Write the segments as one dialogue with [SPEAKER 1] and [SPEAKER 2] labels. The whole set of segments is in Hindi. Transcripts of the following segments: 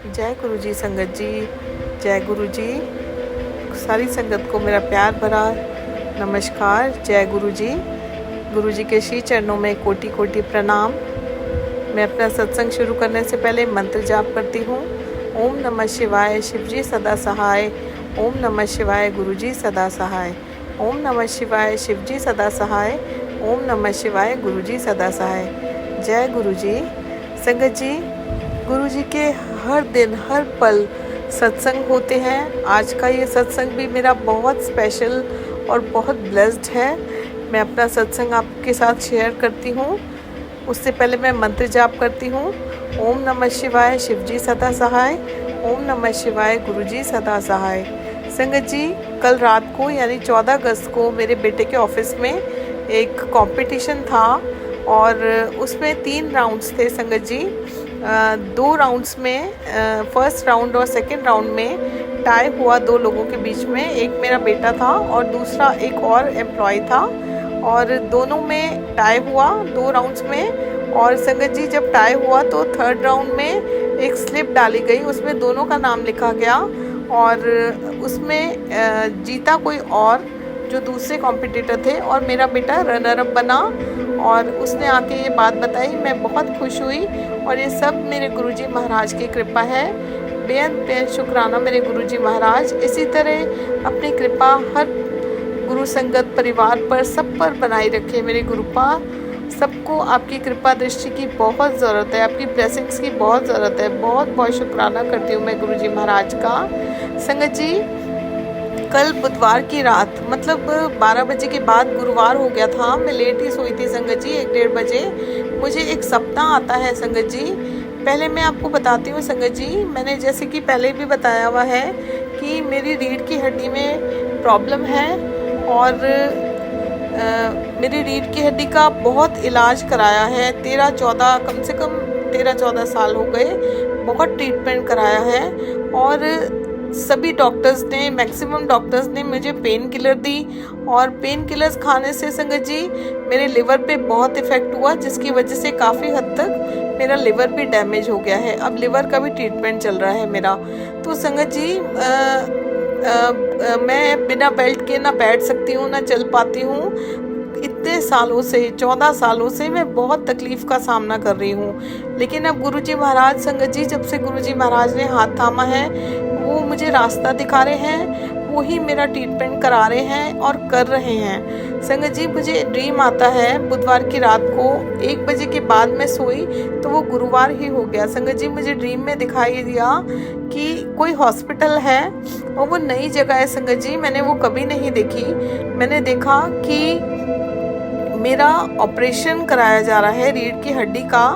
[SPEAKER 1] जय गुरु जी संगत जी, जय गुरु जी। सारी संगत को मेरा प्यार भरा नमस्कार। जय गुरु जी। गुरु जी के श्री चरणों में कोटि कोटि प्रणाम। मैं अपना सत्संग शुरू करने से पहले मंत्र जाप करती हूँ। ओम नमः शिवाय, शिव जी सदा सहाय। ओम नमः शिवाय, गुरु जी सदा सहाय। ओम नमः शिवाय, शिव जी सदा सहाय। ओम नमः शिवाय, गुरु जी सदा सहाय। जय गुरु जी। संगत जी, गुरु जी के हर दिन हर पल सत्संग होते हैं। आज का ये सत्संग भी मेरा बहुत स्पेशल और बहुत ब्लेस्ड है। मैं अपना सत्संग आपके साथ शेयर करती हूँ। उससे पहले मैं मंत्र जाप करती हूँ। ओम नमः शिवाय, शिव जी सदा सहाय। ओम नमः शिवाय, गुरु जी सदा सहाय। संगत जी, कल रात को यानी 14 अगस्त को मेरे बेटे के ऑफिस में एक कंपटीशन था और उसमें 3 राउंड्स थे संगत जी। 2 राउंड्स में फर्स्ट राउंड और सेकंड राउंड में टाई हुआ 2 लोगों के बीच में। एक मेरा बेटा था और दूसरा एक और एम्प्लॉय था और दोनों में टाई हुआ 2 राउंड्स में। और संगत जी, जब टाई हुआ तो थर्ड राउंड में एक स्लिप डाली गई, उसमें दोनों का नाम लिखा गया और उसमें जीता कोई और जो दूसरे कॉम्पिटिटर थे और मेरा बेटा रनर अप बना। और उसने आके ये बात बताई, मैं बहुत खुश हुई और ये सब मेरे गुरुजी महाराज की कृपा है। बेहद बेहद शुक्राना मेरे गुरुजी महाराज। इसी तरह अपनी कृपा हर गुरु संगत परिवार पर सब पर बनाई रखे मेरे गुरुपा। सबको आपकी कृपा दृष्टि की बहुत ज़रूरत है, आपकी ब्लेसिंग्स की बहुत ज़रूरत है। बहुत बहुत शुक्राना करती हूँ मैं गुरुजी महाराज का। संगत जी, कल बुधवार की रात मतलब 12 बजे के बाद गुरुवार हो गया था। मैं लेट ही सोई थी संगत जी, 1-1:30 बजे। मुझे एक सपना आता है संगत जी। पहले मैं आपको बताती हूँ संगत जी, मैंने जैसे कि पहले भी बताया हुआ है कि मेरी रीढ़ की हड्डी में प्रॉब्लम है और मेरी रीढ़ की हड्डी का बहुत इलाज कराया है। 13-14 कम से कम 13-14 साल हो गए, बहुत ट्रीटमेंट कराया है और सभी डॉक्टर्स ने, मैक्सिमम डॉक्टर्स ने मुझे पेन किलर दी और पेन किलर्स खाने से संगत जी मेरे लिवर पे बहुत इफ़ेक्ट हुआ, जिसकी वजह से काफ़ी हद तक मेरा लिवर भी डैमेज हो गया है। अब लिवर का भी ट्रीटमेंट चल रहा है मेरा। तो संगत जी मैं बिना बेल्ट के ना बैठ सकती हूँ ना चल पाती हूँ। इतने सालों से, 14 सालों से मैं बहुत तकलीफ़ का सामना कर रही हूँ। लेकिन अब गुरुजी महाराज संगत जी, जब से गुरुजी महाराज ने हाथ थामा है, वो मुझे रास्ता दिखा रहे हैं, वो ही मेरा ट्रीटमेंट करा रहे हैं और कर रहे हैं। संगत जी, मुझे ड्रीम आता है बुधवार की रात को 1 बजे के बाद मैं सोई तो वो गुरुवार ही हो गया। संगत जी, मुझे ड्रीम में दिखाई दिया कि कोई हॉस्पिटल है और वो नई जगह है संगत जी, मैंने वो कभी नहीं देखी। मैंने देखा कि मेरा ऑपरेशन कराया जा रहा है रीढ़ की हड्डी का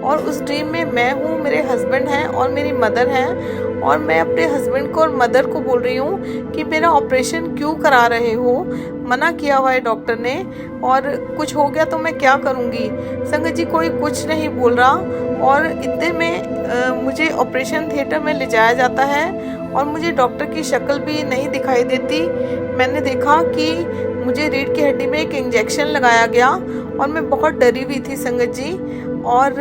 [SPEAKER 1] और उस ड्रीम में मैं हूँ, मेरे हस्बैंड हैं और मेरी मदर हैं और मैं अपने हस्बैंड को और मदर को बोल रही हूँ कि मेरा ऑपरेशन क्यों करा रहे हो, मना किया हुआ है डॉक्टर ने और कुछ हो गया तो मैं क्या करूँगी। संगत जी, कोई कुछ नहीं बोल रहा और इतने में मुझे ऑपरेशन थिएटर में ले जाया जाता है और मुझे डॉक्टर की शक्ल भी नहीं दिखाई देती। मैंने देखा कि मुझे रीढ़ की हड्डी में एक इंजेक्शन लगाया गया और मैं बहुत डरी हुई थी संगत जी। और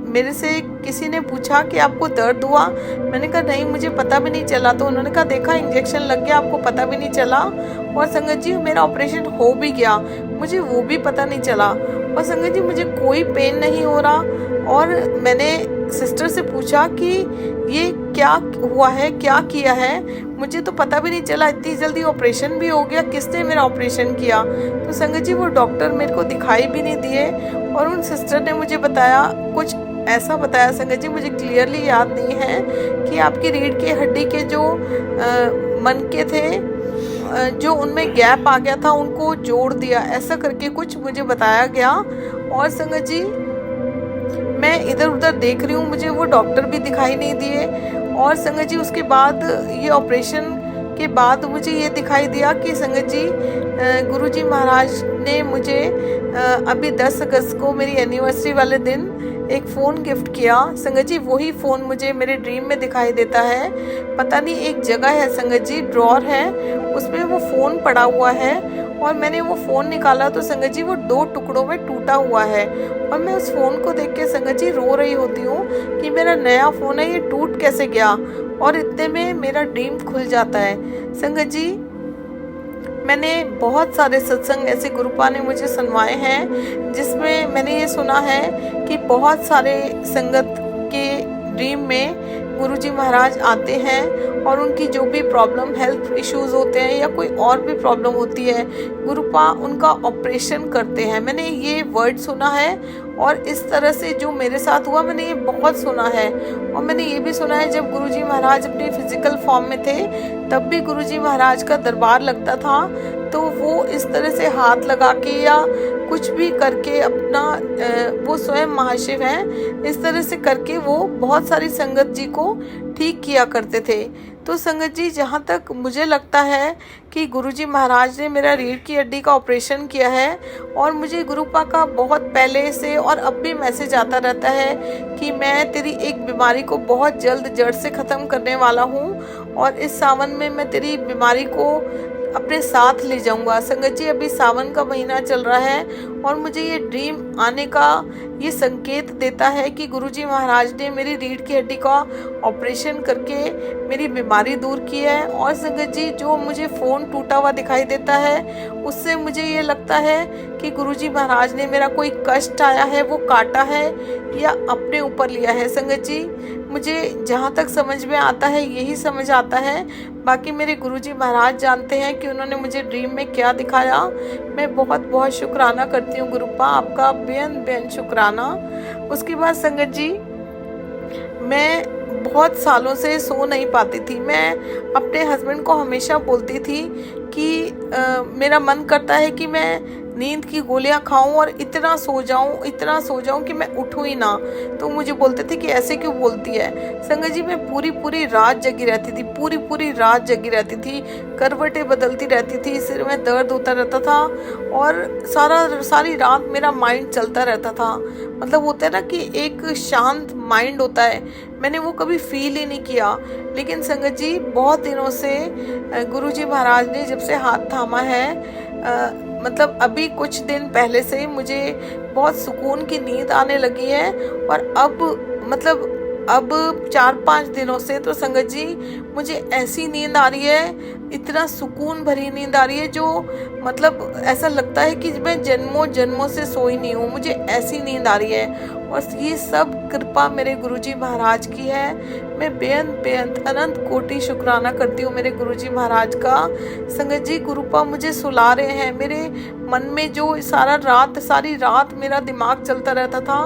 [SPEAKER 1] मेरे से किसी ने पूछा कि आपको दर्द हुआ, मैंने कहा नहीं, मुझे पता भी नहीं चला। तो उन्होंने कहा देखा, इंजेक्शन लग गया, आपको पता भी नहीं चला। और संगत जी, मेरा ऑपरेशन हो भी गया, मुझे वो भी पता नहीं चला। और संगत जी, मुझे कोई पेन नहीं हो रहा और मैंने सिस्टर से पूछा कि ये क्या हुआ है, क्या किया है, मुझे तो पता भी नहीं चला, इतनी जल्दी ऑपरेशन भी हो गया, किसने मेरा ऑपरेशन किया। तो संगत जी, वो डॉक्टर मेरे को दिखाई भी नहीं दिए और उन सिस्टर ने मुझे बताया, कुछ ऐसा बताया संगत जी, मुझे क्लियरली याद नहीं है, कि आपकी रीढ़ की हड्डी के जो मनके थे, जो उनमें गैप आ गया था, उनको जोड़ दिया, ऐसा करके कुछ मुझे बताया गया। और संगत जी, मैं इधर उधर देख रही हूँ, मुझे वो डॉक्टर भी दिखाई नहीं दिए। और संगत जी, उसके बाद ये ऑपरेशन के बाद मुझे ये दिखाई दिया कि संगत जी गुरुजी महाराज ने मुझे अभी 10 अगस्त को मेरी एनिवर्सरी वाले दिन एक फ़ोन गिफ्ट किया। संगत जी, वही फ़ोन मुझे मेरे ड्रीम में दिखाई देता है। पता नहीं, एक जगह है संगत जी, ड्रॉर है, उसमें वो फ़ोन पड़ा हुआ है और मैंने वो फ़ोन निकाला तो संगत जी वो 2 टुकड़ों में टूटा हुआ है। और मैं उस फ़ोन को देख के संगत जी रो रही होती हूँ कि मेरा नया फ़ोन है, ये टूट कैसे गया। और इतने में मेरा ड्रीम खुल जाता है। संगत जी, मैंने बहुत सारे सत्संग ऐसे गुरुपा ने मुझे सुनवाए हैं जिसमें मैंने ये सुना है कि बहुत सारे संगत के ड्रीम में गुरुजी महाराज आते हैं और उनकी जो भी प्रॉब्लम, हेल्थ इश्यूज होते हैं या कोई और भी प्रॉब्लम होती है, गुरुपा उनका ऑपरेशन करते हैं। मैंने ये वर्ड सुना है और इस तरह से जो मेरे साथ हुआ मैंने ये बहुत सुना है। और मैंने ये भी सुना है जब गुरुजी महाराज अपनी फिजिकल फॉर्म में थे तब भी गुरुजी महाराज का दरबार लगता था तो वो इस तरह से हाथ लगा के या कुछ भी करके अपना वो स्वयं महाशिव हैं, इस तरह से करके वो बहुत सारी संगत जी को ठीक किया करते थे। तो संगत जी, जहाँ तक मुझे लगता है कि गुरुजी महाराज ने मेरा रीढ़ की हड्डी का ऑपरेशन किया है और मुझे गुरुपा का बहुत पहले से और अब भी मैसेज आता रहता है कि मैं तेरी एक बीमारी को बहुत जल्द जड़ से ख़त्म करने वाला हूँ और इस सावन में मैं तेरी बीमारी को अपने साथ ले जाऊंगा। संगत जी, अभी सावन का महीना चल रहा है और मुझे ये ड्रीम आने का ये संकेत देता है कि गुरुजी महाराज ने मेरी रीढ़ की हड्डी का ऑपरेशन करके मेरी बीमारी दूर की है। और संगत जी, जो मुझे फ़ोन टूटा हुआ दिखाई देता है उससे मुझे ये लगता है कि गुरुजी महाराज ने मेरा कोई कष्ट आया है वो काटा है या अपने ऊपर लिया है। संगत जी, मुझे जहाँ तक समझ में आता है यही समझ आता है, बाकी मेरे गुरुजी महाराज जानते हैं कि उन्होंने मुझे ड्रीम में क्या दिखाया। मैं बहुत बहुत शुक्राना करती हूँ गुरुपा, आपका बेहद बेहद शुक्राना। उसके बाद संगत जी, मैं बहुत सालों से सो नहीं पाती थी। मैं अपने हस्बैंड को हमेशा बोलती थी कि मेरा मन करता है कि मैं नींद की गोलियां खाऊं और इतना सो जाऊं कि मैं उठूं ही ना। तो मुझे बोलते थे कि ऐसे क्यों बोलती है। संगत जी, मैं पूरी रात जगी रहती थी, पूरी रात जगी रहती थी, करवटें बदलती रहती थी, सिर में दर्द होता रहता था और सारी रात मेरा माइंड चलता रहता था। मतलब होता है ना कि एक शांत माइंड होता है, मैंने वो कभी फील ही नहीं किया। लेकिन संगत जी, बहुत दिनों से गुरुजी महाराज ने जब से हाथ थामा है, मतलब अभी कुछ दिन पहले से ही मुझे बहुत सुकून की नींद आने लगी है। और अब 4-5 दिनों से तो संगत जी मुझे ऐसी नींद आ रही है, इतना सुकून भरी नींद आ रही है जो मतलब ऐसा लगता है कि मैं जन्मों से सोई नहीं हूँ, मुझे ऐसी नींद आ रही है। और ये सब कृपा मेरे गुरुजी महाराज की है। मैं बेअंत अनंत कोटि शुक्राना करती हूँ मेरे गुरुजी महाराज का। संगत जी, गुरुपा मुझे सुला रहे हैं। मेरे मन में जो सारी रात मेरा दिमाग चलता रहता था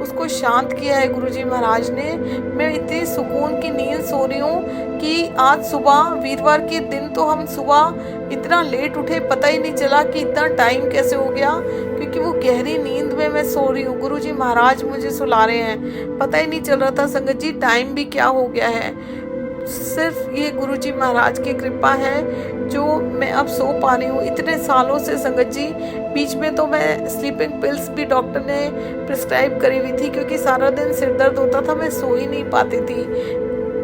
[SPEAKER 1] उसको शांत किया है गुरुजी महाराज ने। मैं इतनी सुकून की नींद सो रही हूँ कि आज सुबह, वीरवार के दिन तो हम सुबह इतना लेट उठे, पता ही नहीं चला कि इतना टाइम कैसे हो गया, क्योंकि वो गहरी नींद में मैं सो रही हूँ। गुरुजी महाराज मुझे सुला रहे हैं, पता ही नहीं चल रहा था संगत जी टाइम भी क्या हो गया है। सिर्फ ये गुरुजी महाराज की कृपा है जो मैं अब सो पा रही हूँ इतने सालों से। संगत जी, बीच में तो मैं स्लीपिंग पिल्स भी डॉक्टर ने प्रिस्क्राइब करी हुई थी क्योंकि सारा दिन सिर दर्द होता था, मैं सो ही नहीं पाती थी।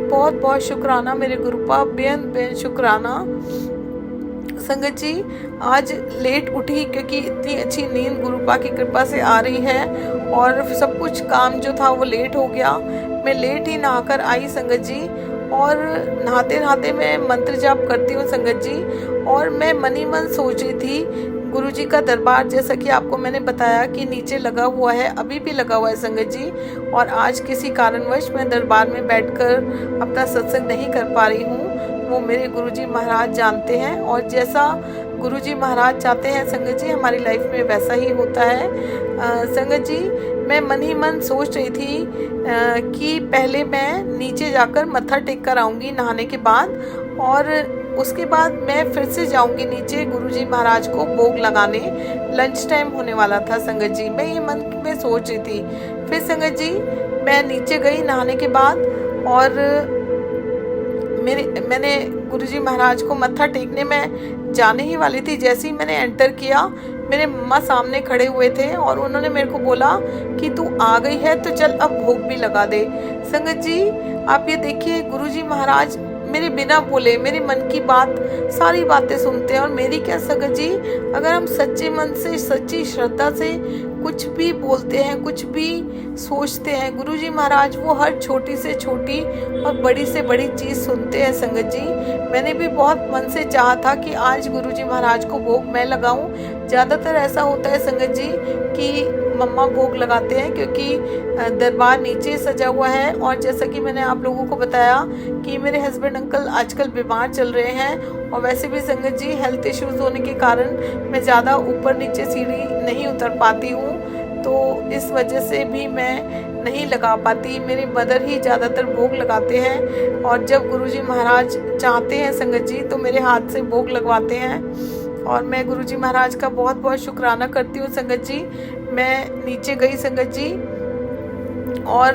[SPEAKER 1] बहुत बहुत शुक्राना मेरे गुरुपा, बेहद शुक्राना। संगत जी, आज लेट उठी क्योंकि इतनी अच्छी नींद गुरुपा की कृपा से आ रही है और सब कुछ काम जो था वो लेट हो गया। मैं लेट ही नहाकर आई संगत जी, और नहाते नहाते मैं मंत्र जाप करती हूँ संगत जी। और मैं मन ही मन सोच रही थी, गुरुजी का दरबार जैसा कि आपको मैंने बताया कि नीचे लगा हुआ है, अभी भी लगा हुआ है संगत जी। और आज किसी कारणवश मैं दरबार में बैठकर अपना सत्संग नहीं कर पा रही हूँ, वो मेरे गुरुजी महाराज जानते हैं। और जैसा गुरुजी महाराज चाहते हैं संगत जी हमारी लाइफ में वैसा ही होता है। संगत जी, मैं मन ही मन सोच रही थी कि पहले मैं नीचे जाकर मत्था टेक कर आऊँगी नहाने के बाद, और उसके बाद मैं फिर से जाऊंगी नीचे गुरुजी महाराज को भोग लगाने। लंच टाइम होने वाला था संगत जी, मैं ये मन में सोच रही थी। फिर संगत जी मैं नीचे गई नहाने के बाद, और मैंने गुरुजी महाराज को मत्था टेकने में जाने ही वाली थी। जैसे ही मैंने एंटर किया, मेरे मम्मा सामने खड़े हुए थे और उन्होंने मेरे को बोला कि तू आ गई है तो चल अब भोग भी लगा दे। संगत जी, आप ये देखिए, गुरुजी महाराज मेरे बिना बोले मेरे मन की बात सारी बातें सुनते हैं। और मेरी क्या संगत जी, अगर हम सच्चे मन से सच्ची श्रद्धा से कुछ भी बोलते हैं, कुछ भी सोचते हैं, गुरुजी महाराज वो हर छोटी से छोटी और बड़ी से बड़ी चीज़ सुनते हैं संगत जी। मैंने भी बहुत मन से चाहा था कि आज गुरुजी महाराज को भोग मैं लगाऊं। ज़्यादातर ऐसा होता है संगत जी कि मम्मा भोग लगाते हैं, क्योंकि दरबार नीचे सजा हुआ है। और जैसा कि मैंने आप लोगों को बताया कि मेरे हस्बैंड अंकल आजकल बीमार चल रहे हैं, और वैसे भी संगत जी हेल्थ इश्यूज होने के कारण मैं ज़्यादा ऊपर नीचे सीढ़ी नहीं उतर पाती हूँ, तो इस वजह से भी मैं नहीं लगा पाती। मेरी मदर ही ज़्यादातर भोग लगाते हैं, और जब गुरुजी महाराज चाहते हैं संगत जी तो मेरे हाथ से भोग लगवाते हैं। और मैं गुरुजी महाराज का बहुत बहुत शुक्राना करती हूँ संगत जी। मैं नीचे गई संगत जी, और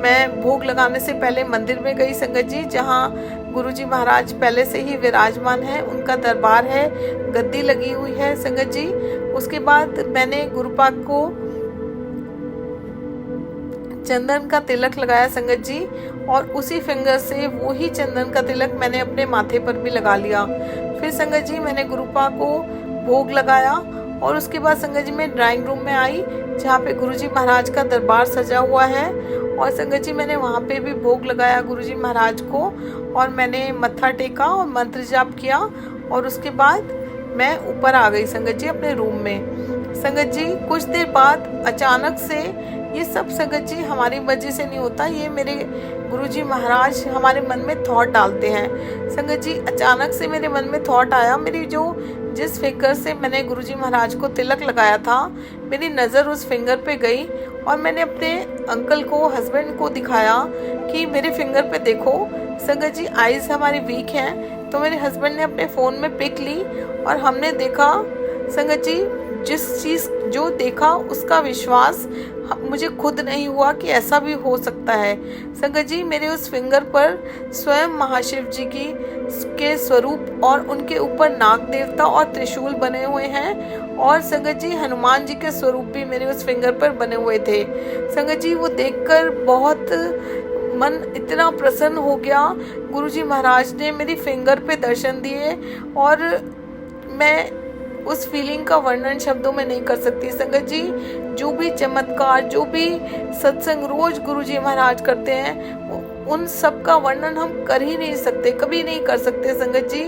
[SPEAKER 1] मैं भोग लगाने से पहले मंदिर में गई संगत जी, जहाँ गुरुजी महाराज पहले से ही विराजमान है, उनका दरबार है, गद्दी लगी हुई है संगत जी। उसके बाद मैंने गुरुपाद को चंदन का तिलक लगाया संगत जी, और उसी फिंगर से वो ही चंदन का तिलक मैंने अपने माथे पर भी लगा लिया। फिर संगत जी मैंने गुरुपा को भोग लगाया, और उसके बाद संगत जी मैं ड्राइंग रूम में आई, जहाँ पे गुरुजी महाराज का दरबार सजा हुआ है। और संगत जी मैंने वहाँ पे भी भोग लगाया गुरुजी महाराज को, और मैंने मत्था टेका और मंत्र जाप किया, और उसके बाद मैं ऊपर आ गई संगत जी अपने रूम में। संगत जी कुछ देर बाद अचानक से, ये सब संगत जी हमारी वजह से नहीं होता, ये मेरे गुरुजी महाराज हमारे मन में थॉट डालते हैं संगत जी। अचानक से मेरे मन में थॉट आया, मेरी जिस फिंगर से मैंने गुरुजी महाराज को तिलक लगाया था, मेरी नज़र उस फिंगर पे गई, और मैंने अपने अंकल को, हस्बैंड को दिखाया कि मेरे फिंगर पे देखो। संगत जी आईज हमारी वीक हैं, तो मेरे हस्बैंड ने अपने फ़ोन में पिक ली, और हमने देखा संगत जी, जिस चीज़ जो देखा उसका विश्वास मुझे खुद नहीं हुआ कि ऐसा भी हो सकता है संगत जी। मेरे उस फिंगर पर स्वयं महाशिव जी के स्वरूप, और उनके ऊपर नाग देवता और त्रिशूल बने हुए हैं, और संगत जी हनुमान जी के स्वरूप भी मेरे उस फिंगर पर बने हुए थे संगत जी। वो देखकर बहुत मन इतना प्रसन्न हो गया। गुरुजी महाराज ने मेरी फिंगर पे दर्शन दिए, और मैं उस फीलिंग का वर्णन शब्दों में नहीं कर सकती संगत जी। जो भी चमत्कार, जो भी सत्संग रोज गुरुजी महाराज करते हैं, उन सब का वर्णन हम कर ही नहीं सकते, कभी नहीं कर सकते संगत जी।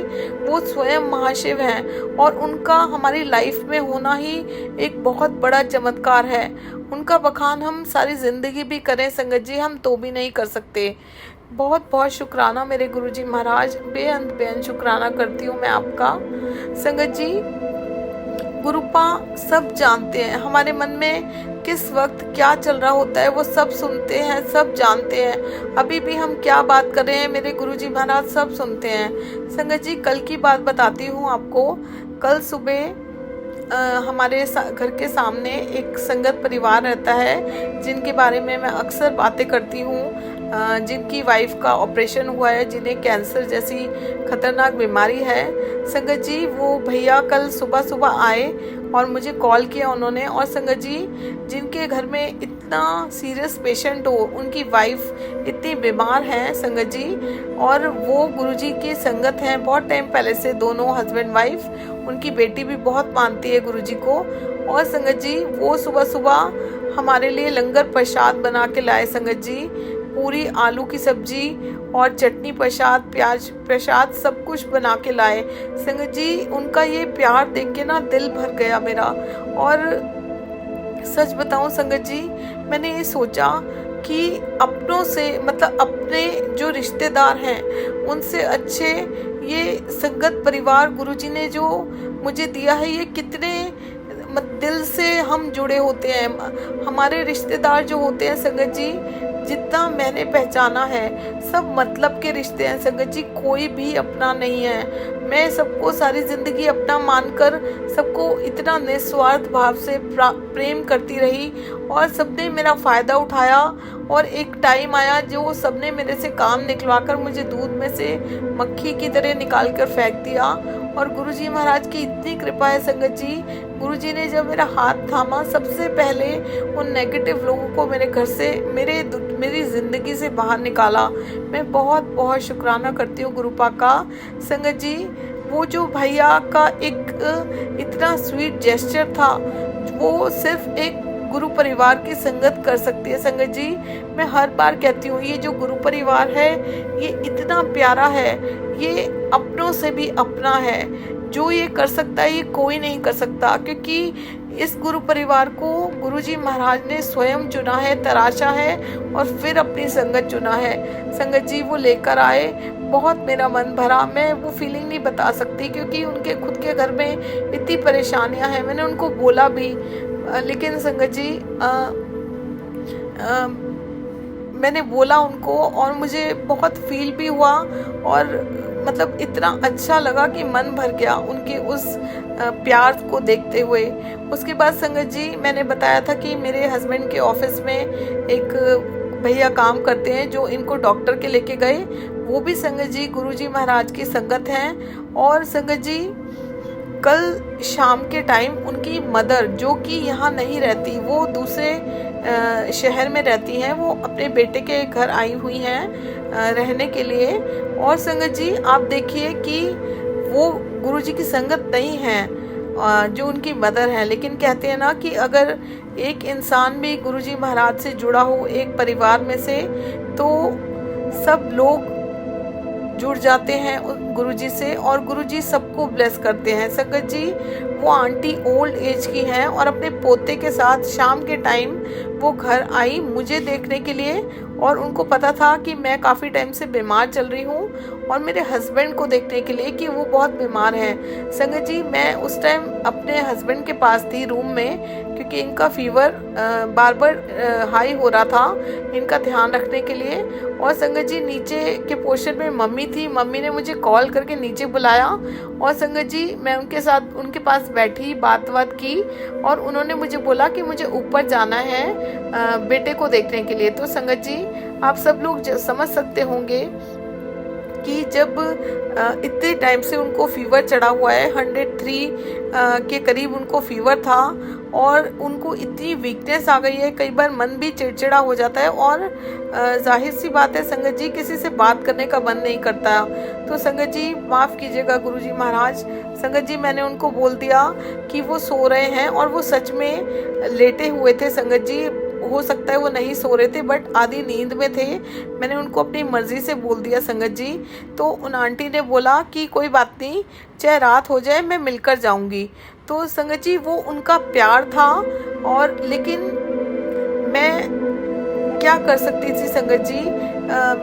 [SPEAKER 1] वो स्वयं महाशिव हैं, और उनका हमारी लाइफ में होना ही एक बहुत बड़ा चमत्कार है। उनका बखान हम सारी जिंदगी भी करें संगत जी, हम तो भी नहीं कर सकते। बहुत बहुत शुक्राना मेरे गुरुजी महाराज, बेअंत शुक्राना करती हूँ मैं आपका संगत जी। गुरुपा सब जानते हैं, हमारे मन में किस वक्त क्या चल रहा होता है वो सब सुनते हैं, सब जानते हैं। अभी भी हम क्या बात कर रहे हैं मेरे गुरुजी महाराज सब सुनते हैं संगत जी। कल की बात बताती हूँ आपको। कल सुबह हमारे घर के सामने एक संगत परिवार रहता है, जिनके बारे में मैं अक्सर बातें करती हूँ, जिनकी वाइफ का ऑपरेशन हुआ है, जिन्हें कैंसर जैसी खतरनाक बीमारी है संगत जी। वो भैया कल सुबह सुबह आए और मुझे कॉल किया उन्होंने। और संगत जी जिनके घर में इतना सीरियस पेशेंट हो, उनकी वाइफ इतनी बीमार है संगत जी, और वो गुरुजी की संगत हैं बहुत टाइम पहले से, दोनों हस्बैंड वाइफ। उनकी बेटी भी बहुत मानती है गुरुजी को। और संगत जी वो सुबह सुबह हमारे लिए लंगर प्रसाद बना के लाए संगत जी। पूरी आलू की सब्जी और चटनी प्रसाद, प्याज प्रसाद, सब कुछ बना के लाए संगत जी। उनका ये प्यार देख के ना दिल भर गया मेरा। और सच बताऊं संगत जी, मैंने ये सोचा कि अपनों से, मतलब अपने जो रिश्तेदार हैं उनसे अच्छे ये संगत परिवार गुरुजी ने जो मुझे दिया है, ये कितने दिल से हम जुड़े होते हैं। हमारे रिश्तेदार जो होते हैं संगत जी, जितना मैंने पहचाना है, सब मतलब के रिश्ते हैं संगत जी, कोई भी अपना नहीं है। मैं सबको सारी जिंदगी अपना मानकर सबको इतना निस्वार्थ भाव से प्रेम करती रही, और सबने मेरा फ़ायदा उठाया। और एक टाइम आया जो सबने मेरे से काम निकलवाकर मुझे दूध में से मक्खी की तरह निकाल कर फेंक दिया। और गुरुजी महाराज की इतनी कृपा है संगत जी, गुरुजी ने जब मेरा हाथ थामा, सबसे पहले उन नेगेटिव लोगों को मेरे घर से, मेरी ज़िंदगी से बाहर निकाला। मैं बहुत बहुत शुक्राना करती हूँ गुरुपा का। संगत जी, वो जो भैया का एक इतना स्वीट जेस्चर था, वो सिर्फ एक गुरु परिवार की संगत कर सकती है। संगत जी, मैं हर बार कहती हूँ, ये जो गुरु परिवार है ये इतना प्यारा है, ये अपनों से भी अपना है। जो ये कर सकता है ये कोई नहीं कर सकता, क्योंकि इस गुरु परिवार को गुरुजी महाराज ने स्वयं चुना है, तराशा है और फिर अपनी संगत चुना है। संगत जी वो लेकर आए, बहुत मेरा मन भरा। मैं वो फीलिंग नहीं बता सकती, क्योंकि उनके खुद के घर में इतनी परेशानियां हैं। मैंने उनको बोला भी, लेकिन संगत जी मैंने बोला उनको और मुझे बहुत फील भी हुआ और मतलब इतना अच्छा लगा कि मन भर गया उनके उस प्यार को देखते हुए। उसके बाद संगत जी, मैंने बताया था कि मेरे हस्बैंड के ऑफिस में एक भैया काम करते हैं जो इनको डॉक्टर के लेके गए, वो भी संगत जी गुरुजी महाराज की संगत हैं। और संगत जी, कल शाम के टाइम उनकी मदर, जो कि यहाँ नहीं रहती, वो दूसरे शहर में रहती हैं, वो अपने बेटे के घर आई हुई हैं रहने के लिए। और संगत जी आप देखिए कि वो गुरुजी की संगत नहीं है जो उनकी मदर है, लेकिन कहते हैं ना कि अगर एक इंसान भी गुरुजी महाराज से जुड़ा हो एक परिवार में से, तो सब लोग जुड़ जाते हैं गुरुजी से और गुरुजी सबको ब्लेस करते हैं। संगत जी, वो आंटी ओल्ड एज की हैं और अपने पोते के साथ शाम के टाइम वो घर आई मुझे देखने के लिए। और उनको पता था कि मैं काफ़ी टाइम से बीमार चल रही हूँ, और मेरे हस्बैंड को देखने के लिए कि वो बहुत बीमार हैं। संगत जी, मैं उस टाइम अपने हस्बैंड के पास थी रूम में, क्योंकि इनका फीवर बार बार हाई हो रहा था, इनका ध्यान रखने के लिए। और संगत जी, नीचे के पोर्शन में मम्मी थी, मम्मी ने मुझे कॉल करके नीचे बुलाया और संगत जी मैं उनके साथ उनके पास बैठी, बात की, और उन्होंने मुझे बोला कि मुझे ऊपर जाना है बेटे को देखने के लिए। तो संगत जी, आप सब लोग समझ सकते होंगे कि जब इतने टाइम से उनको फीवर चढ़ा हुआ है, 103 के करीब उनको फीवर था, और उनको इतनी वीकनेस आ गई है, कई बार मन भी चिड़चिड़ा हो जाता है, और जाहिर सी बात है संगत जी, किसी से बात करने का मन नहीं करता। तो संगत जी माफ़ कीजिएगा गुरुजी महाराज। संगत जी, मैंने उनको बोल दिया कि वो सो रहे हैं, और वो सच में लेटे हुए थे। संगत जी, हो सकता है वो नहीं सो रहे थे, बट आधी नींद में थे। मैंने उनको अपनी मर्जी से बोल दिया संगत जी। तो उन आंटी ने बोला कि कोई बात नहीं, चाहे रात हो जाए मैं मिलकर जाऊंगी। तो संगत जी, वो उनका प्यार था, और लेकिन मैं क्या कर सकती थी संगत जी।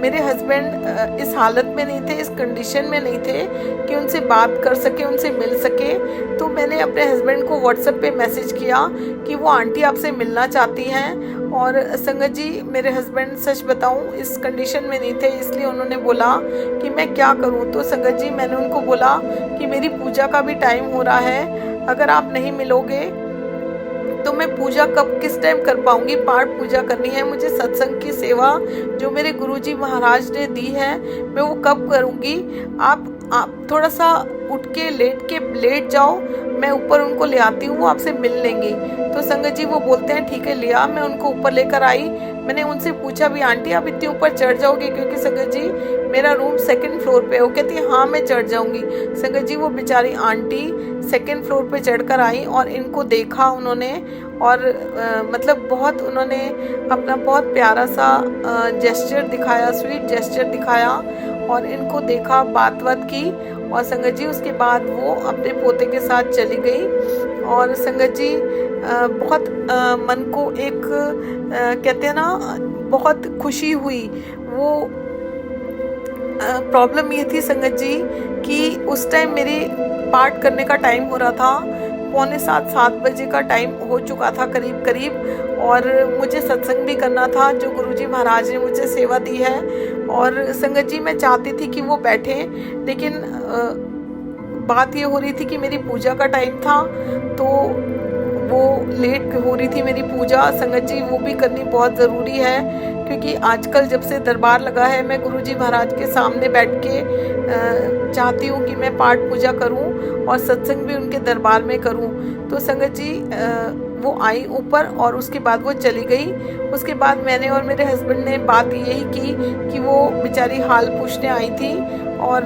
[SPEAKER 1] मेरे हस्बैंड इस हालत में नहीं थे, इस कंडीशन में नहीं थे कि उनसे बात कर सके, उनसे मिल सके। तो मैंने अपने हस्बैंड को व्हाट्सएप पे मैसेज किया कि वो आंटी आपसे मिलना चाहती हैं। और संगत जी, मेरे हस्बैंड सच बताऊं इस कंडीशन में नहीं थे, इसलिए उन्होंने बोला कि मैं क्या करूं। तो संगत जी, मैंने उनको बोला कि मेरी पूजा का भी टाइम हो रहा है, अगर आप नहीं मिलोगे तो मैं पूजा कब किस टाइम कर पाऊंगी। पाठ पूजा करनी है मुझे, सत्संग की सेवा जो मेरे गुरुजी महाराज ने दी है मैं वो कब करूंगी। आप थोड़ा सा उठ के लेट जाओ, मैं ऊपर उनको ले आती हूँ, वो आपसे मिल लेंगी। तो संगत जी वो बोलते हैं ठीक है, लिया। मैं उनको ऊपर लेकर आई। मैंने उनसे पूछा भी, आंटी आप इतनी ऊपर चढ़ जाओगे, क्योंकि संगत जी मेरा रूम 2nd फ्लोर पे। वो कहती है हाँ मैं चढ़ जाऊंगी। संगत जी, वो बेचारी आंटी 2nd फ्लोर पे चढ़कर आई और इनको देखा उन्होंने, और मतलब बहुत उन्होंने अपना बहुत प्यारा सा जेस्चर दिखाया, स्वीट जेस्चर दिखाया, और इनको देखा, बात की। और संगत जी उसके बाद वो अपने पोते के साथ चली गई। और संगत जी बहुत मन को एक कहते हैं ना, बहुत खुशी हुई। वो प्रॉब्लम ये थी संगत जी कि उस टाइम मेरे पाठ करने का टाइम हो रहा था, 6:45-7 बजे का टाइम हो चुका था करीब, और मुझे सत्संग भी करना था जो गुरुजी महाराज ने मुझे सेवा दी है। और संगत जी मैं चाहती थी कि वो बैठे, लेकिन बात ये हो रही थी कि मेरी पूजा का टाइम था, तो वो लेट हो रही थी मेरी पूजा संगत जी, वो भी करनी बहुत ज़रूरी है, क्योंकि आजकल जब से दरबार लगा है मैं गुरुजी महाराज के सामने बैठ के चाहती हूँ कि मैं पाठ पूजा करूँ और सत्संग भी उनके दरबार में करूँ। तो संगत जी वो आई ऊपर और उसके बाद वो चली गई। उसके बाद मैंने और मेरे हस्बैंड ने बात यही की कि वो बेचारी हाल पूछने आई थी और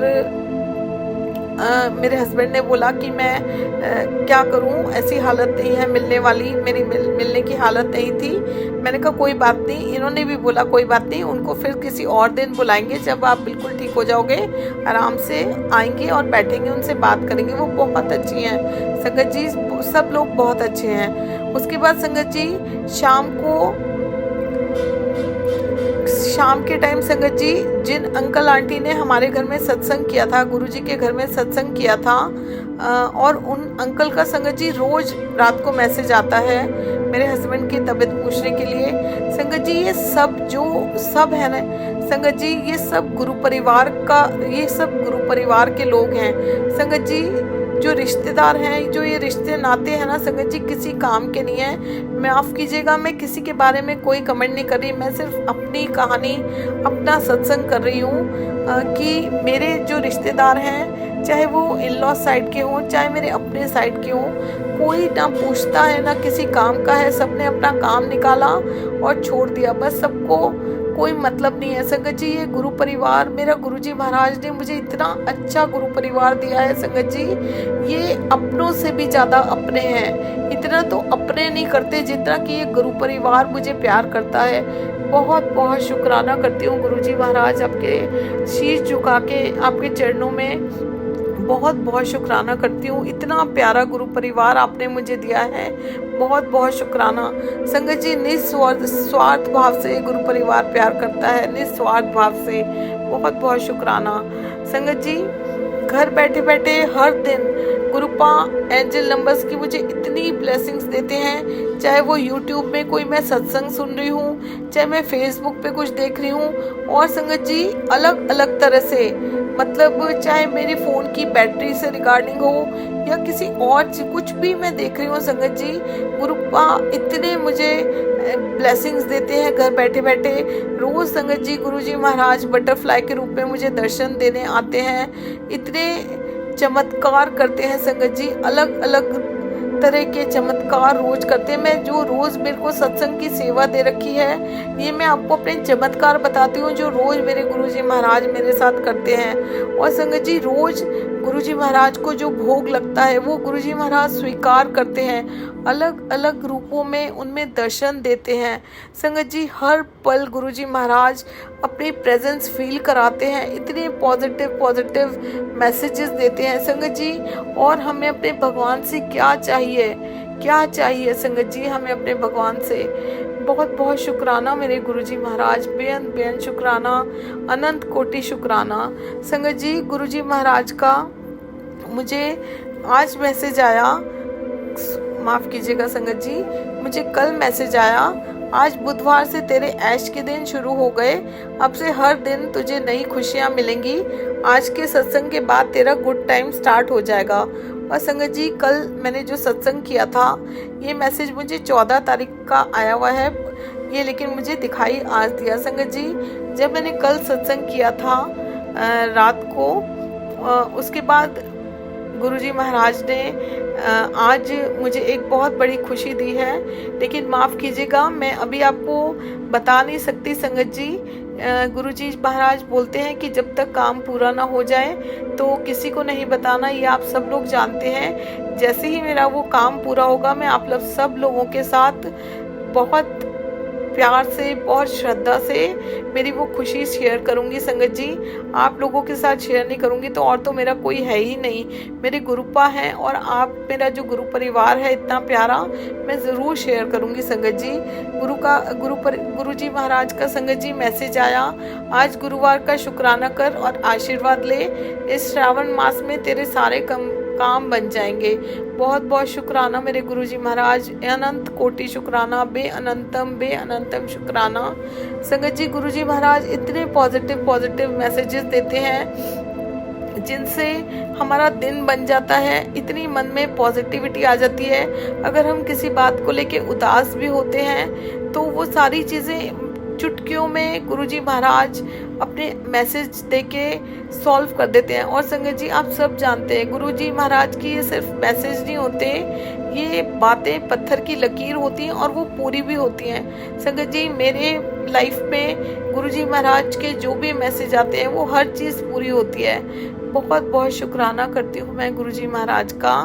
[SPEAKER 1] मेरे हस्बैंड ने बोला कि मैं क्या करूं, ऐसी हालत नहीं है मिलने वाली, मेरी मिलने की हालत नहीं थी। मैंने कहा कोई बात नहीं, इन्होंने भी बोला कोई बात नहीं, उनको फिर किसी और दिन बुलाएंगे जब आप बिल्कुल ठीक हो जाओगे, आराम से आएंगे और बैठेंगे, उनसे बात करेंगे। वो बहुत अच्छी हैं संगत जी, सब लोग बहुत अच्छे हैं। उसके बाद संगत जी शाम के टाइम संगत जी जिन अंकल आंटी ने हमारे घर में सत्संग किया था, गुरुजी के घर में सत्संग किया था, और उन अंकल का संगत जी रोज रात को मैसेज आता है मेरे हस्बैंड की तबीयत पूछने के लिए। संगत जी ये सब है ना संगत जी, ये सब गुरु परिवार के लोग हैं संगत जी। जो रिश्तेदार हैं, जो ये रिश्ते नाते हैं ना संगत जी, किसी काम के नहीं है। माफ़ कीजिएगा, मैं किसी के बारे में कोई कमेंट नहीं कर रही, मैं सिर्फ अपनी कहानी, अपना सत्संग कर रही हूँ कि मेरे जो रिश्तेदार हैं, चाहे वो इन लॉ साइड के हों, चाहे मेरे अपने साइड के हों, कोई ना पूछता है ना किसी काम का है। सबने अपना काम निकाला और छोड़ दिया, बस सबको कोई मतलब नहीं है संगत जी। ये गुरु परिवार, मेरा गुरुजी महाराज ने मुझे इतना अच्छा गुरु परिवार दिया है संगत जी, ये अपनों से भी ज़्यादा अपने हैं। इतना तो अपने नहीं करते जितना कि ये गुरु परिवार मुझे प्यार करता है। बहुत बहुत शुक्राना करती हूँ गुरुजी महाराज, आपके शीश झुका के आपके चरणों में बहुत बहुत शुक्राना करती हूँ। इतना प्यारा गुरु परिवार आपने मुझे दिया है, बहुत बहुत शुक्राना संगत जी। निस्वार्थ भाव से गुरु परिवार प्यार करता है, निस्वार्थ भाव से, बहुत बहुत शुक्राना संगत जी। घर बैठे बैठे हर दिन गुरुपा एंजल नंबर्स की मुझे इतनी ब्लेसिंग्स देते हैं, चाहे वो यूट्यूब में कोई मैं सत्संग सुन रही हूँ, चाहे मैं फेसबुक पे कुछ देख रही हूँ, और संगत जी अलग अलग तरह से, मतलब चाहे मेरी फ़ोन की बैटरी से रिगार्डिंग हो या किसी और कुछ भी मैं देख रही हूँ संगत जी, गुरुपा इतने मुझे ब्लेसिंग्स देते हैं घर बैठे बैठे। रोज संगत जी गुरुजी महाराज बटरफ्लाई के रूप में मुझे दर्शन देने आते हैं, इतने चमत्कार करते हैं संगत जी, अलग अलग तरह के चमत्कार रोज करते हैं। मैं जो रोज मेरे को सत्संग की सेवा दे रखी है, ये मैं आपको अपने चमत्कार बताती हूँ जो रोज मेरे गुरुजी महाराज मेरे साथ करते हैं। और संगत जी रोज गुरुजी महाराज को जो भोग लगता है वो गुरुजी महाराज स्वीकार करते हैं, अलग अलग रूपों में उनमें दर्शन देते हैं संगत जी। हर पल गुरुजी महाराज अपनी प्रेजेंस फील कराते हैं, इतने पॉजिटिव मैसेजेस देते हैं संगत जी। और हमें अपने भगवान से क्या चाहिए संगत जी, हमें अपने भगवान से बहुत बहुत शुक्राना मेरे गुरुजी महाराज, बेअंत शुक्राना, अनंत कोटि शुक्राना संगत जी। गुरुजी महाराज का मुझे आज मैसेज आया, माफ़ कीजिएगा संगत जी, मुझे कल मैसेज आया, आज बुधवार से तेरे ऐश के दिन शुरू हो गए, अब से हर दिन तुझे नई खुशियाँ मिलेंगी, आज के सत्संग के बाद तेरा गुड टाइम स्टार्ट हो जाएगा। और संगत जी कल मैंने जो सत्संग किया था, ये मैसेज मुझे 14 तारीख का आया हुआ है, ये लेकिन मुझे दिखाई आज दिया संगत जी। जब मैंने कल सत्संग किया था रात को, उसके बाद गुरुजी महाराज ने आज मुझे एक बहुत बड़ी खुशी दी है, लेकिन माफ़ कीजिएगा मैं अभी आपको बता नहीं सकती संगत जी। गुरुजी महाराज बोलते हैं कि जब तक काम पूरा ना हो जाए तो किसी को नहीं बताना, ये आप सब लोग जानते हैं। जैसे ही मेरा वो काम पूरा होगा, मैं आप लोग सब लोगों के साथ बहुत प्यार से, बहुत श्रद्धा से मेरी वो खुशी शेयर करूंगी संगत जी। आप लोगों के साथ शेयर नहीं करूंगी तो और तो मेरा कोई है ही नहीं, मेरे गुरुपा हैं और आप मेरा जो गुरु परिवार है इतना प्यारा, मैं ज़रूर शेयर करूंगी संगत जी। गुरुजी महाराज का संगत जी मैसेज आया, आज गुरुवार का शुक्राना कर और आशीर्वाद ले, इस श्रावण मास में तेरे सारे काम बन जाएंगे। बहुत बहुत शुक्राना मेरे गुरुजी महाराज, अनंत कोटि शुक्राना, बेअनंतम शुक्राना संगत जी। गुरुजी महाराज इतने पॉजिटिव मैसेजेस देते हैं जिनसे हमारा दिन बन जाता है, इतनी मन में पॉजिटिविटी आ जाती है। अगर हम किसी बात को लेके उदास भी होते हैं तो वो सारी चीज़ें चुटकियों में गुरुजी महाराज अपने मैसेज देके सॉल्व कर देते हैं। और संगत जी, आप सब जानते हैं गुरुजी महाराज की ये सिर्फ मैसेज नहीं होते, ये बातें पत्थर की लकीर होती हैं और वो पूरी भी होती हैं। संगत जी, मेरे लाइफ में गुरुजी महाराज के जो भी मैसेज आते हैं वो हर चीज़ पूरी होती है। बहुत बहुत शुक्राना करती हूँ मैं गुरुजी महाराज का।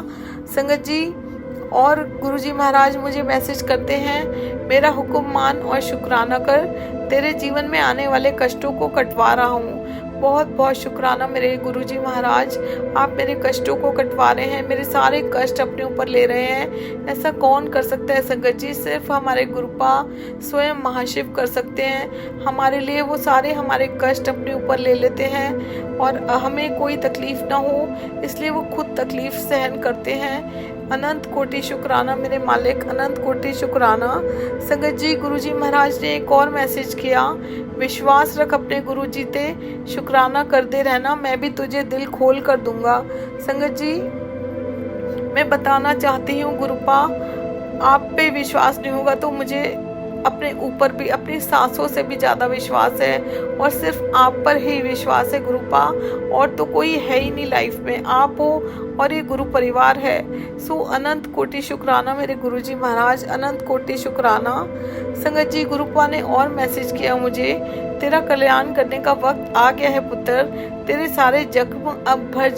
[SPEAKER 1] संगत जी, और गुरुजी महाराज मुझे मैसेज करते हैं, मेरा हुक्म मान और शुक्राना कर, तेरे जीवन में आने वाले कष्टों को कटवा रहा हूँ। बहुत बहुत शुक्राना मेरे गुरुजी महाराज, आप मेरे कष्टों को कटवा रहे हैं, मेरे सारे कष्ट अपने ऊपर ले रहे हैं। ऐसा कौन कर सकता है संगत जी? सिर्फ हमारे गुरुपा स्वयं महाशिव कर सकते हैं। हमारे लिए वो सारे हमारे कष्ट अपने ऊपर ले लेते हैं और हमें कोई तकलीफ ना हो, इसलिए वो खुद तकलीफ सहन करते हैं। अनंत कोटि शुक्राना मेरे मालिक, अनंत कोटि शुक्राना। संगत जी, गुरुजी महाराज ने एक और मैसेज किया, विश्वास रख अपने गुरुजी ते, शुक्राना करते रहना, मैं भी तुझे दिल खोल कर दूंगा। संगत जी, मैं बताना चाहती हूँ गुरुपा, आप पे विश्वास नहीं होगा तो मुझे अपने ऊपर भी, अपनी सांसों से भी ज़्यादा विश्वास है और सिर्फ आप पर ही विश्वास है गुरुपा, और तो कोई है ही नहीं लाइफ में, आप हो और ये गुरु परिवार है। सो अनंत कोटि शुक्राना मेरे गुरुजी महाराज, अनंत कोटि शुक्राना। संगत जी, गुरुपा ने और मैसेज किया मुझे, तेरा कल्याण करने का वक्त आ गया है पुत्र, तेरे सारे जख्म अब भर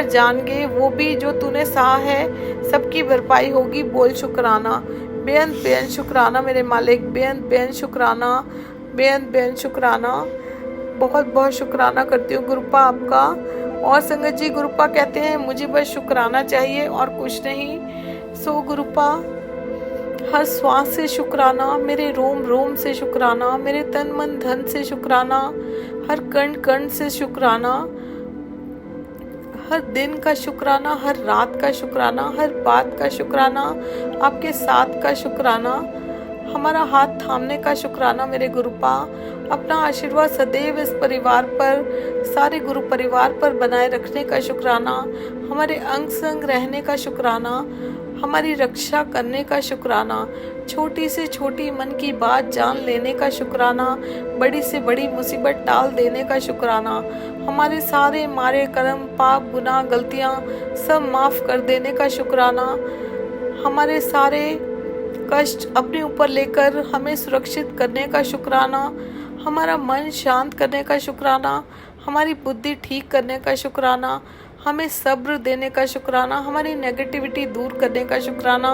[SPEAKER 1] जाएंगे, वो भी जो तूने सहा है सबकी भरपाई होगी, बोल शुक्राना। बेअंत बेअंत शुक्राना मेरे मालिक, बेअंत बेअंत शुक्राना, बेअंत बेअंत शुक्राना। बहुत बहुत शुक्राना करती हूँ गुरुपा आपका। और संगत जी, गुरुपा कहते हैं मुझे बस शुक्राना चाहिए और कुछ नहीं। सो गुरुपा, हर श्वास से शुक्राना, मेरे रोम रोम से शुक्राना, मेरे तन मन धन से शुक्राना, हर कण कण से शुक्राना, हर दिन का शुक्राना, हर रात का शुक्राना, हर बात का शुक्राना, आपके साथ का शुक्राना, हमारा हाथ थामने का शुक्राना मेरे गुरुपा। अपना आशीर्वाद सदैव इस परिवार पर, सारे गुरु परिवार पर बनाए रखने का शुक्राना, हमारे अंग संग रहने का शुक्राना, हमारी रक्षा करने का शुक्राना, छोटी से छोटी मन की बात जान लेने का शुक्राना, बड़ी से बड़ी मुसीबत टाल देने का शुक्राना, हमारे सारे मारे कर्म, पाप, गुनाह, गलतियाँ सब माफ़ कर देने का शुक्राना, हमारे सारे कष्ट अपने ऊपर लेकर हमें सुरक्षित करने का शुक्राना, हमारा मन शांत करने का शुक्राना, हमारी बुद्धि ठीक करने का शुक्राना, हमें सब्र देने का शुक्राना, हमारी नेगेटिविटी दूर करने का शुक्राना,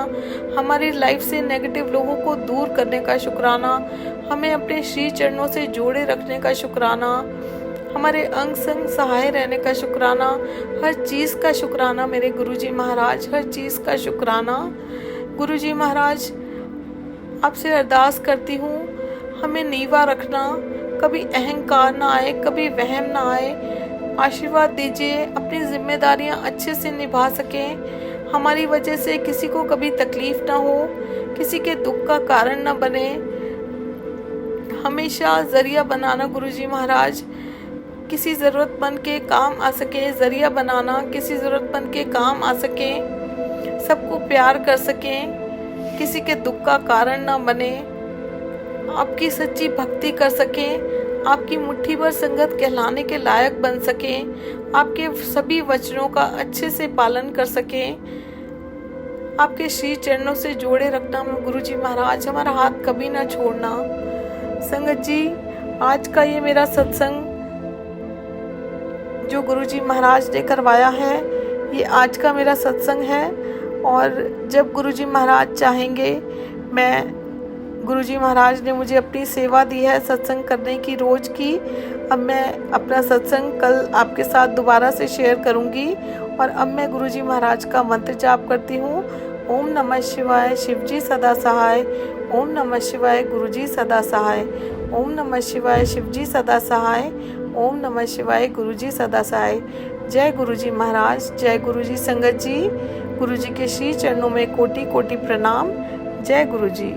[SPEAKER 1] हमारी लाइफ से नेगेटिव लोगों को दूर करने का शुक्राना, हमें अपने श्री चरणों से जोड़े रखने का शुक्राना, हमारे अंग संग सहाय रहने का शुक्राना, हर चीज़ का शुक्राना मेरे गुरुजी महाराज, हर चीज़ का शुक्राना। गुरुजी महाराज, आपसे अरदास करती हूँ, हमें नीवा रखना, कभी अहंकार ना आए, कभी वहम ना आए, आशीर्वाद दीजिए, अपनी जिम्मेदारियां अच्छे से निभा सकें, हमारी वजह से किसी को कभी तकलीफ ना हो, किसी के दुख का कारण ना बने, हमेशा जरिया बनाना गुरुजी महाराज, किसी ज़रूरतमंद के काम आ सके, जरिया बनाना, किसी ज़रूरतमंद के काम आ सके, सबको प्यार कर सकें, किसी के दुख का कारण ना बने, आपकी सच्ची भक्ति कर सकें, आपकी मुट्ठी भर संगत कहलाने के लायक बन सकें, आपके सभी वचनों का अच्छे से पालन कर सकें, आपके श्री चरणों से जोड़े रखना गुरुजी महाराज, हमारा हाथ कभी ना छोड़ना। संगत जी, आज का ये मेरा सत्संग जो गुरुजी महाराज ने करवाया है, ये आज का मेरा सत्संग है, और जब गुरुजी महाराज चाहेंगे, मैं गुरुजी महाराज ने मुझे अपनी सेवा दी है सत्संग करने की रोज़ की, अब मैं अपना सत्संग कल आपके साथ दोबारा से शेयर करूंगी। और अब मैं गुरुजी महाराज का मंत्र जाप करती हूँ। ओम नमः शिवाय, शिवजी सदा सहाय। ओम नमः शिवाय, गुरुजी सदा सहाय। ओम नमः शिवाय, शिवजी सदा सहाय। ओम नमः शिवाय, गुरुजी सदा सहाय। जय गुरुजी महाराज, जय गुरुजी। संगत जी, गुरुजी के श्री चरणों में कोटि कोटि प्रणाम। जय गुरुजी।